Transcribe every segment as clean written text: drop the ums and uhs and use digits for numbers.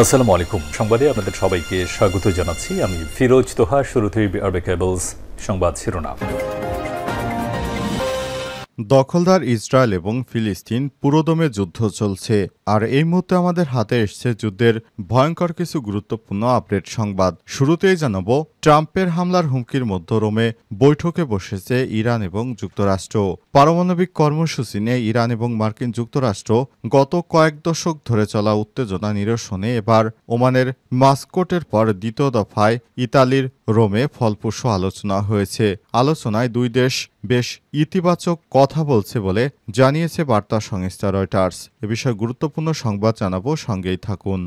আসসালামু আলাইকুম। সংবাদে আপনাদের সবাইকে স্বাগত জানাচ্ছি। আমি ফিরোজ তোহা। শুরুতেই আরবে কেবলস সংবাদ শিরোনাম। দখলদার ইসরায়েল এবং ফিলিস্তিন পুরোদমে যুদ্ধ চলছে, আর এই মুহূর্তে আমাদের হাতে এসছে যুদ্ধের ভয়ঙ্কর কিছু গুরুত্বপূর্ণ আপডেট সংবাদ। শুরুতেই জানাবো, ট্রাম্পের হামলার হুমকির মধ্যে রোমে বৈঠকে বসেছে ইরান এবং যুক্তরাষ্ট্র। পারমাণবিক কর্মসূচি নিয়ে ইরান এবং মার্কিন যুক্তরাষ্ট্র গত কয়েক দশক ধরে চলা উত্তেজনা নিরসনে এবার ওমানের মাস্কটের পর দ্বিতীয় দফায় ইতালির রোমে ফলপ্রসূ আলোচনা হয়েছে। আলোচনায় দুই দেশ বেশ ইতিবাচক কথা বলছে বলে জানিয়েছে বার্তা সংস্থা রয়টার্স। এ বিষয়ে গুরুত্বপূর্ণ সংবাদ জানাবো, সঙ্গেই থাকুন।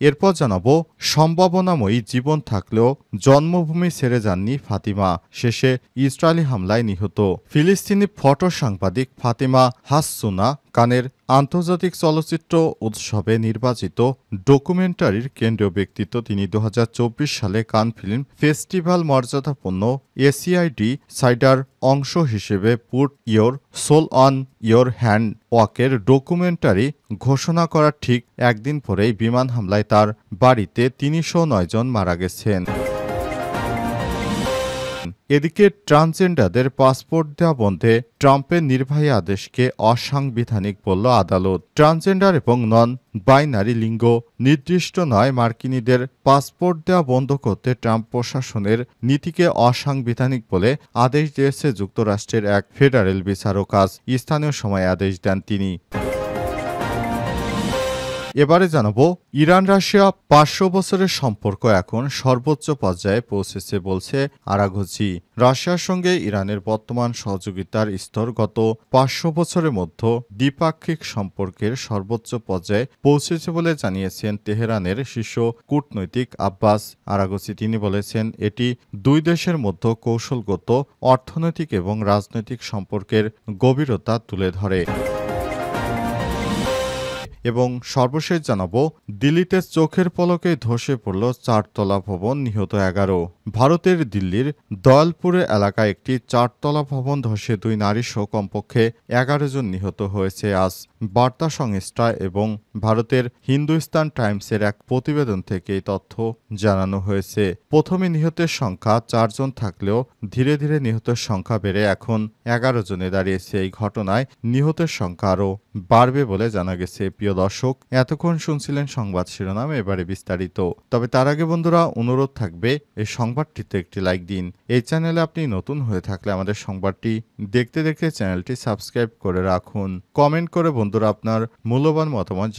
এরপর জানাবো, সম্ভাবনাময়ী জীবন থাকলেও জন্মভূমি ছেড়ে যাননি ফাতিমা, শেষে ইসরায়েলি হামলায় নিহত। ফিলিস্তিনি ফটো সাংবাদিক ফাতিমা হাসসুনা কানের আন্তর্জাতিক চলচ্চিত্র উৎসবে নির্বাচিত ডকুমেন্টারির কেন্দ্রীয় ব্যক্তিত্ব। তিনি 2024 সালে কান ফিল্ম ফেস্টিভ্যাল মর্যাদাপূর্ণ এসিআইডি সাইডার অংশ হিসেবে put your soul on your hand ওয়াকের ডকুমেন্টারি ঘোষণা করার ঠিক একদিন পরেই বিমান হামলায় তার বাড়িতে 309 জন মারা গেছেন। এদিকে ট্রান্সজেন্ডারদের পাসপোর্ট দেওয়া বন্ধে ট্রাম্পের নির্বাহী আদেশকে অসাংবিধানিক বলল আদালত। ট্রান্সজেন্ডার এবং নন বাইনারি লিঙ্গ নির্দিষ্ট নয় মার্কিনীদের পাসপোর্ট দেওয়া বন্ধ করতে ট্রাম্প প্রশাসনের নীতিকে অসাংবিধানিক বলে আদেশ দিয়েছে যুক্তরাষ্ট্রের এক ফেডারেল বিচারক। আজ স্থানীয় সময়ে আদেশ দেন তিনি। এবারে জানাবো, ইরান রাশিয়া 500 বছরের সম্পর্ক এখন সর্বোচ্চ পর্যায়ে পৌঁছেছে বলছে আরাঘচি। রাশিয়ার সঙ্গে ইরানের বর্তমান সহযোগিতার স্তর গত 500 বছরের মধ্যে দ্বিপাক্ষিক সম্পর্কের সর্বোচ্চ পর্যায়ে পৌঁছেছে বলে জানিয়েছেন তেহরানের শীর্ষ কূটনৈতিক আব্বাস আরাঘচি। তিনি বলেছেন, এটি দুই দেশের মধ্যে কৌশলগত, অর্থনৈতিক এবং রাজনৈতিক সম্পর্কের গভীরতা তুলে ধরে। এবং সর্বশেষ জানাবো, দিল্লিতে চোখের পলকে ধসে পড়ল 4তলা ভবন, নিহত 11। ভারতের দিল্লির দয়ালপুরে এলাকায় একটি 4তলা ভবন ধসে 2 নারী সহ কমপক্ষে 11 জন নিহত হয়েছে। আজ বার্তা সংস্থা এবং ভারতের হিন্দুস্তান টাইমসের এক প্রতিবেদন থেকে এই তথ্য জানানো হয়েছে। প্রথমে নিহতের সংখ্যা 4 জন থাকলেও ধীরে ধীরে নিহতের সংখ্যা বেড়ে এখন 11 জনে দাঁড়িয়েছে। এই ঘটনায় নিহতের সংখ্যা আরও বাড়বে বলে জানা গেছে। প্রিয় দর্শক, এতক্ষণ শুনছিলেন সংবাদ শিরোনাম, এবারে বিস্তারিত। তবে তার আগে বন্ধুরা, অনুরোধ থাকবে এই সংবাদটিতে একটি লাইক দিন। এই চ্যানেলে আপনি নতুন হয়ে থাকলে আমাদের সংবাদটি দেখতে দেখতে চ্যানেলটি সাবস্ক্রাইব করে রাখুন। কমেন্ট করে বন্ধুরা আপনার মূল্যবান মতামত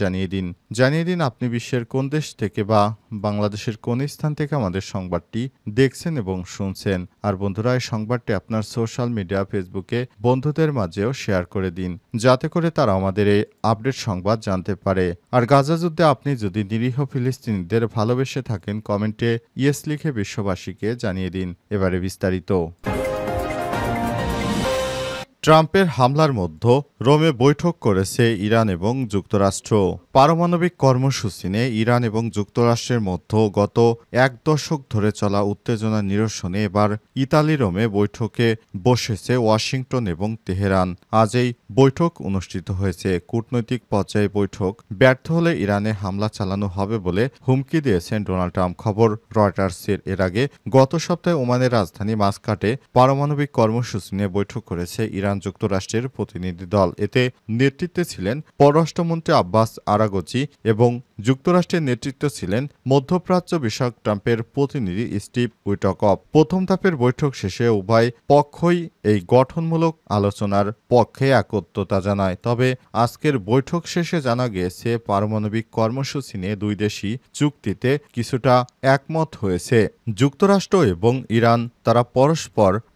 জানিয়ে দিন আপনি বিশ্বের কোন দেশ থেকে বা বাংলাদেশের কোন স্থান থেকে আমাদের সংবাদটি দেখছেন এবং শুনছেন। আর বন্ধুরা, এই সংবাদটি আপনার সোশ্যাল মিডিয়া ফেসবুকে বন্ধুদের মাঝেও শেয়ার করে দিন, যাতে করে তারা আমাদের এই আপডেট সংবাদ জানতে পারে। আর গাজা যুদ্ধে আপনি যদি নিরীহ ফিলিস্তিনিদের ভালোবেসে থাকেন, কমেন্টে ইয়েস লিখে বিশ্ববাসীকে জানিয়ে দিন। এবারে বিস্তারিত। ট্রাম্পের হামলার মধ্যে রোমে বৈঠক করেছে ইরান এবং যুক্তরাষ্ট্র। পারমাণবিক কর্মসূচি নিয়ে ইরান এবং যুক্তরাষ্ট্রের মধ্যে গত 1 দশক ধরে চলা উত্তেজনা নিরসনে এবার ইতালি রোমে বৈঠকে বসেছে ওয়াশিংটন এবং তেহরান। আজ এই বৈঠক অনুষ্ঠিত হয়েছে। কূটনৈতিক পর্যায়ে বৈঠক ব্যর্থ হলে ইরানে হামলা চালানো হবে বলে হুমকি দিয়েছেন ডোনাল্ড ট্রাম্প, খবর রয়টার্সের। এর আগে গত সপ্তাহে ওমানের রাজধানী মাস্কাটে পারমাণবিক কর্মসূচি নিয়ে বৈঠক করেছে ইরান যুক্তরাষ্ট্রের প্রতিনিধি দল। এতে নেতৃত্বে ছিলেন পররাষ্ট্রমন্ত্রী আব্বাস আরাঘচি এবং যুক্তরাষ্ট্রের নেতৃত্বে ছিলেন মধ্যপ্রাচ্য বিষয়ক ট্রাম্পের প্রতিনিধি স্টিভ উইটকফ। প্রথম ধাপের বৈঠক শেষে উভয় পক্ষই এই গঠনমূলক আলোচনার পক্ষে একত্রতা জানায়। তবে আজকের বৈঠক শেষে জানা গিয়েছে, পারমাণবিক কর্মসূচি নিয়ে দুই দেশই চুক্তিতে কিছুটা একমত হয়েছে। যুক্তরাষ্ট্র এবং ইরান তারা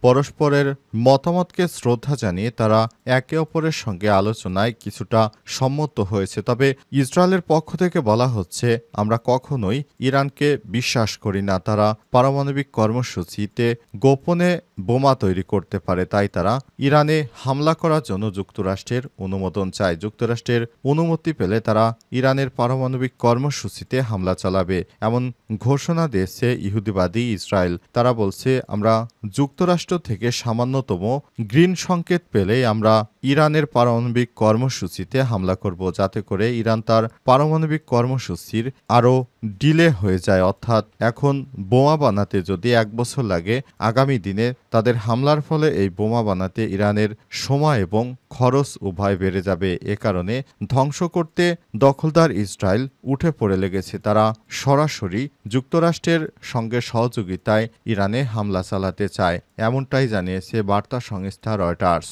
পরস্পরের মতামতকে শ্রদ্ধা জানিয়ে তারা একে অপরের সঙ্গে আলোচনায় কিছুটা সম্মত হয়েছে। তবে ইসরায়েলের পক্ষ থেকে বলা হচ্ছে, আমরা কখনোই ইরানকে বিশ্বাস করি না। তারা পারমাণবিক কর্মসূচিতে গোপনে বোমা তৈরি করতে পারে, তাই তারা ইরানে হামলা করার জন্য যুক্তরাষ্ট্রের অনুমোদন চায়। যুক্তরাষ্ট্রের অনুমতি পেলে তারা ইরানের পারমাণবিক কর্মসূচিতে হামলা চালাবে, এমন ঘোষণা দিয়েছে ইহুদিবাদী ইসরায়েল। তারা বলছে, আমরা যুক্তরাষ্ট্র থেকে সামান্যতম গ্রিন সংকেত পেলেই আমরা ইরানের পারমাণবিক কর্মসূচিতে হামলা করব, যাতে করে ইরান তার পারমাণবিক কর্মসূচির আরও ডিলে হয়ে যায়। অর্থাৎ এখন বোমা বানাতে যদি 1 বছর লাগে, আগামী দিনে তাদের হামলার ফলে এই বোমা বানাতে ইরানের সময় এবং খরচ উভয় বেড়ে যাবে। এ কারণে ধ্বংস করতে দখলদার ইসরায়েল উঠে পড়ে লেগেছে। তারা সরাসরি যুক্তরাষ্ট্রের সঙ্গে সহযোগিতায় ইরানে হামলা চালাতে চায়, এমনটাই জানিয়েছে বার্তা সংস্থা রয়টার্স।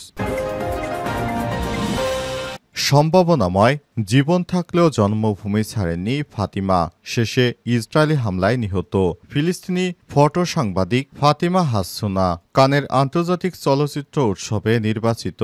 সম্ভাবনাময় জীবন থাকলেও জন্মভূমি ছাড়েননি ফাতিমা, শেষে ইসরায়েলি হামলায় নিহত ফিলিস্তিনি ফটো সাংবাদিক ফাতিমা হাসসুনা। কানের আন্তর্জাতিক চলচ্চিত্র উৎসবে নির্বাচিত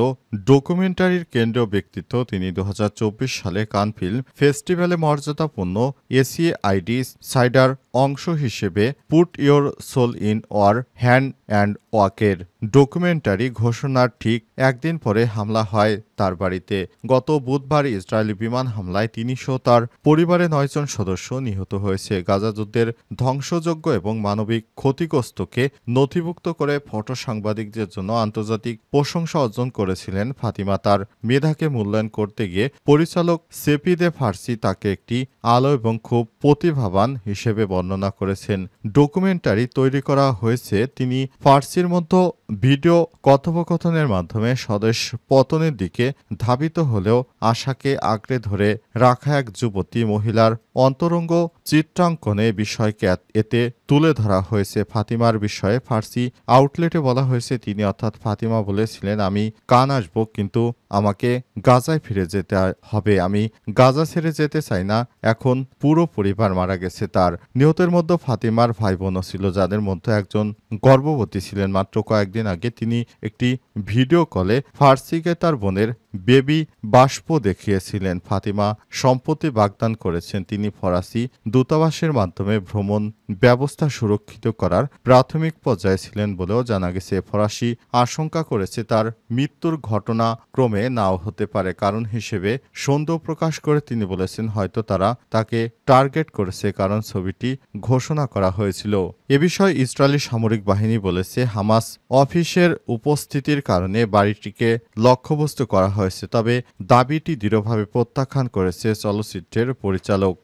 ডকুমেন্টারির কেন্দ্রীয় ব্যক্তিত্ব তিনি। 2024 সালে কান ফিল্ম ফেস্টিভ্যালে মর্যাদাপূর্ণ এসিআইডি সাইডার অংশ হিসেবে put your soul in war hand and ওয়াকের ডকুমেন্টারি ঘোষণার ঠিক একদিন পরে হামলা হয় তার বাড়িতে। গত বুধবার ইসরায়েলি বিমান হামলায় তিনি সহ তার পরিবারের 9 জন সদস্য নিহত হয়েছে। গাজা যুদ্ধের ধ্বংসযজ্ঞ এবং মানবিক ক্ষতিগ্রস্তকে নথিভুক্ত করে ফটো সাংবাদিকদের জন্য আন্তর্জাতিক প্রশংসা অর্জন করেছিলেন ফাতিমা। তার মেধাকে মূল্যায়ন করতে গিয়ে পরিচালক সেপিদে ফার্সি তাকে একটি আলো এবং খুব প্রতিভাবান হিসেবে বর্ণনা করেছেন। ডকুমেন্টারি তৈরি করা হয়েছে তিনি ফার্সির মধ্যে ভিডিও কথোপকথনের মাধ্যমে স্বদেশ পতনের দিকে ধাবিত হলেও আশাকে আঁকড়ে ধরে রাখা এক যুবতী মহিলার অন্তরঙ্গ চিত্রাঙ্কনে বিষয়কে এতে তুলে ধরা হয়েছে। ফাতিমার বিষয়ে ফার্সি আউটলেটে বলা হয়েছে, তিনি অর্থাৎ ফাতিমা বলেছিলেন, আমি কান আসব, কিন্তু আমাকে গাজায় ফিরে যেতে হবে। আমি গাজা ছেড়ে যেতে চাই না। এখন পুরো পরিবার মারা গেছে। তার নিহতের মধ্যে ফাতিমার ভাই বোনও ছিল, যাদের মধ্যে একজন গর্ভবতী ছিলেন। মাত্র কয়েকদিন আগে তিনি একটি ভিডিও কলে ফার্সিকে তার বোনের বেবি বাষ্প দেখিয়েছিলেন। ফাতিমা সম্পত্তি বাগদান করেছেন। তিনি ফরাসি দূতাবাসের মাধ্যমে ভ্রমণ ব্যবস্থা সুরক্ষিত করার প্রাথমিক পর্যায়ে ছিলেন বলেও জানা গেছে। ফরাসি আশঙ্কা করেছে তার মৃত্যুর ঘটনা ক্রমে নাও হতে পারে। কারণ হিসেবে সন্দেহ প্রকাশ করে তিনি বলেছেন, হয়তো তারা তাকে টার্গেট করেছে, কারণ ছবিটি ঘোষণা করা হয়েছিল। এ বিষয়ে ইসরায়েলি সামরিক বাহিনী বলেছে, হামাস অফিসের উপস্থিতির কারণে বাড়িটিকে লক্ষ্যবস্তু করা হয়েছে। তবে দাবিটি দৃঢ়ভাবে প্রত্যাখ্যান করেছে চলচ্চিত্রের পরিচালক।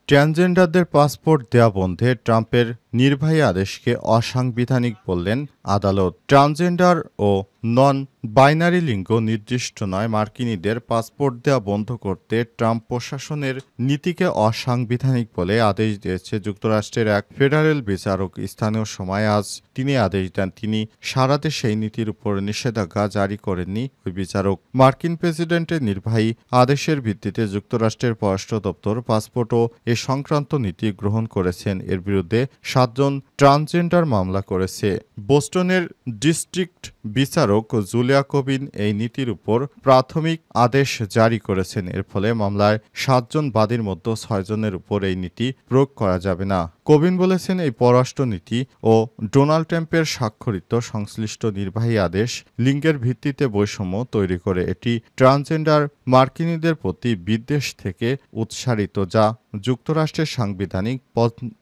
ট্রান্সজেন্ডারদের পাসপোর্ট দেয়া বন্ধে ট্রাম্পের নির্বাহী আদেশকে অসাংবিধানিক বললেন আদালত। ট্রান্সজেন্ডার ও নন বাইনারি লিঙ্গ নির্দিষ্ট নয় মার্কিনীদের পাসপোর্ট দেওয়া বন্ধ করতে ট্রাম্প প্রশাসনের নীতিকে অসাংবিধানিক বলে আদেশ দিয়েছে যুক্তরাষ্ট্রের এক ফেডারেল বিচারক। স্থানীয় সময় আজ তিনি আদেশ দেন। তিনি সারা দেশে এই নীতির উপর নিষেধাজ্ঞা জারি করেননি ওই বিচারক। মার্কিন প্রেসিডেন্টের নির্বাহী আদেশের ভিত্তিতে যুক্তরাষ্ট্রের পররাষ্ট্র দপ্তর পাসপোর্ট ও এ সংক্রান্ত নীতি গ্রহণ করেছেন। এর বিরুদ্ধে 7 জন ট্রান্সজেন্ডার মামলা করেছে। বোস্টনের ডিস্ট্রিক্ট বিচারক জুলিয়া কোবিন এই নীতির উপর প্রাথমিক আদেশ জারি করেছেন। এর ফলে মামলায় 7 জন বাদীর মধ্যে 6 জনের উপর এই নীতি প্রয়োগ করা যাবে না। কোবিন বলেছেন, এই পররাষ্ট্র নীতি ও ডোনাল্ড ট্রাম্পের স্বাক্ষরিত সংশ্লিষ্ট নির্বাহী আদেশ লিঙ্গের ভিত্তিতে বৈষম্য তৈরি করে। এটি ট্রান্সজেন্ডার মার্কিনীদের প্রতি বিদ্বেষ থেকে উৎসারিত, যা যুক্তরাষ্ট্রের সাংবিধানিক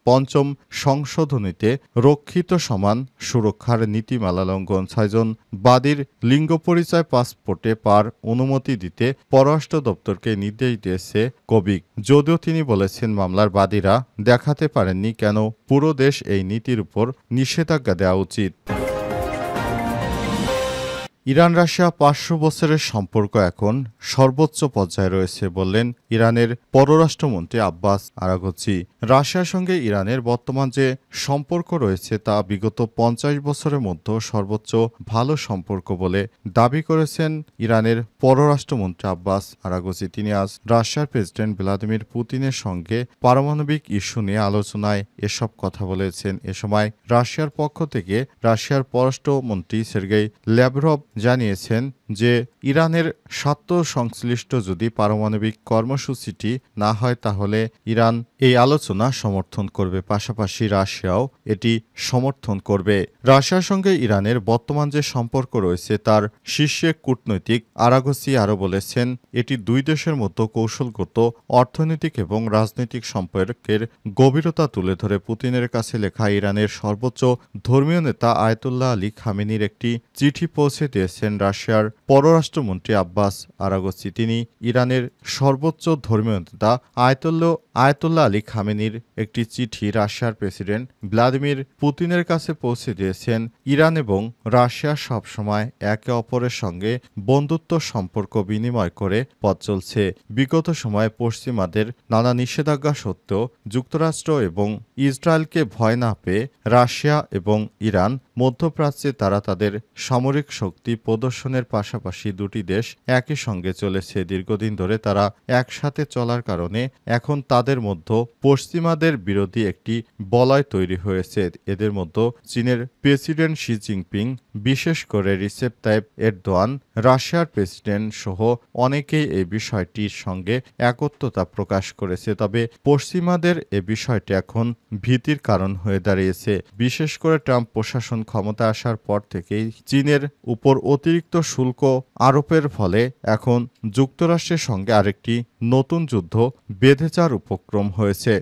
5ম সংশোধনীতে রক্ষিত সমান সুরক্ষার নীতিমালা লঙ্ঘন। 6 জন বাদীর লিঙ্গ পরিচয় পাসপোর্টে পার অনুমতি দিতে পররাষ্ট্র দপ্তরকে নির্দেশ দিয়েছে কোবিক। যদিও তিনি বলেছেন, মামলার বাদীরা দেখাতে পারেননি কেন পুরো দেশ এই নীতির উপর নিষেধাজ্ঞা দেওয়া উচিত। ইরান রাশিয়া 500 বছরের সম্পর্ক এখন সর্বোচ্চ পর্যায়ে রয়েছে বললেন ইরানের পররাষ্ট্রমন্ত্রী আব্বাস আরাগচি। রাশিয়ার সঙ্গে ইরানের বর্তমান যে সম্পর্ক রয়েছে তা বিগত 50 বছরের মধ্যে সর্বোচ্চ ভালো সম্পর্ক বলে দাবি করেছেন ইরানের পররাষ্ট্রমন্ত্রী আব্বাস আরাগচি। তিনি আজ রাশিয়ার প্রেসিডেন্ট ভ্লাদিমির পুতিনের সঙ্গে পারমাণবিক ইস্যু নিয়ে আলোচনায় এসব কথা বলেছেন। এ সময় রাশিয়ার পক্ষ থেকে রাশিয়ার পররাষ্ট্রমন্ত্রী সের্গেই ল্যাভরভ জানিয়েছেন, যে ইরানের স্বার্থ সংশ্লিষ্ট যদি পারমাণবিক কর্মসূচিটি না হয় তাহলে ইরান এই আলোচনা সমর্থন করবে, পাশাপাশি রাশিয়াও এটি সমর্থন করবে। রাশিয়ার সঙ্গে ইরানের বর্তমান যে সম্পর্ক রয়েছে তার শীর্ষে কূটনৈতিক আরাগসি আরও বলেছেন, এটি দুই দেশের মধ্যে কৌশলগত, অর্থনৈতিক এবং রাজনৈতিক সম্পর্কের গভীরতা তুলে ধরে পুতিনের কাছে লেখা ইরানের সর্বোচ্চ ধর্মীয় নেতা আয়াতুল্লাহ আলী খামেনির একটি চিঠি পৌঁছে দিয়েছেন রাশিয়ার পররাষ্ট্রমন্ত্রী আব্বাস আরাগচি। তিনি ইরানের সর্বোচ্চ ধর্মীয় নেতা আয়াতুল্লাহ আলী খামেনির একটি চিঠি রাশিয়ার প্রেসিডেন্ট ভ্লাদিমির পুতিনের কাছে পৌঁছে দিয়েছেন। ইরান এবং রাশিয়া সবসময় একে অপরের সঙ্গে বন্ধুত্ব সম্পর্ক বিনিময় করে পথ চলছে। বিগত সময়ে পশ্চিমাদের নানা নিষেধাজ্ঞা সত্ত্বেও যুক্তরাষ্ট্র এবং ইসরায়েলকে ভয় না পেয়ে রাশিয়া এবং ইরান মধ্যপ্রাচ্যে তারা তাদের সামরিক শক্তি প্রদর্শনের পাশাপাশি দুটি দেশ একই সঙ্গে চলেছে। দীর্ঘদিন ধরে তারা একসাথে চলার কারণে এখন তাদের মধ্যে পশ্চিমাদের বিরোধী একটি বলয় তৈরি হয়েছে। এদের মধ্যে চীনের প্রেসিডেন্ট শি জিনপিং, বিশেষ করে রিসেপ তাইপ এরদোয়ান, রাশিয়ার প্রেসিডেন্ট সহ অনেকেই এই বিষয়টির সঙ্গে একত্রতা প্রকাশ করেছে। তবে পশ্চিমাদের এ বিষয়টি এখন ভীতির কারণ হয়ে দাঁড়িয়েছে। বিশেষ করে ট্রাম্প প্রশাসন ক্ষমতা আসার পর থেকেই চীনের উপর অতিরিক্ত শুল্ক আরোপের ফলে এখন যুক্তরাষ্ট্রের সঙ্গে আরেকটি নতুন যুদ্ধ বেঁধে যাওয়ার উপক্রম হয়েছে।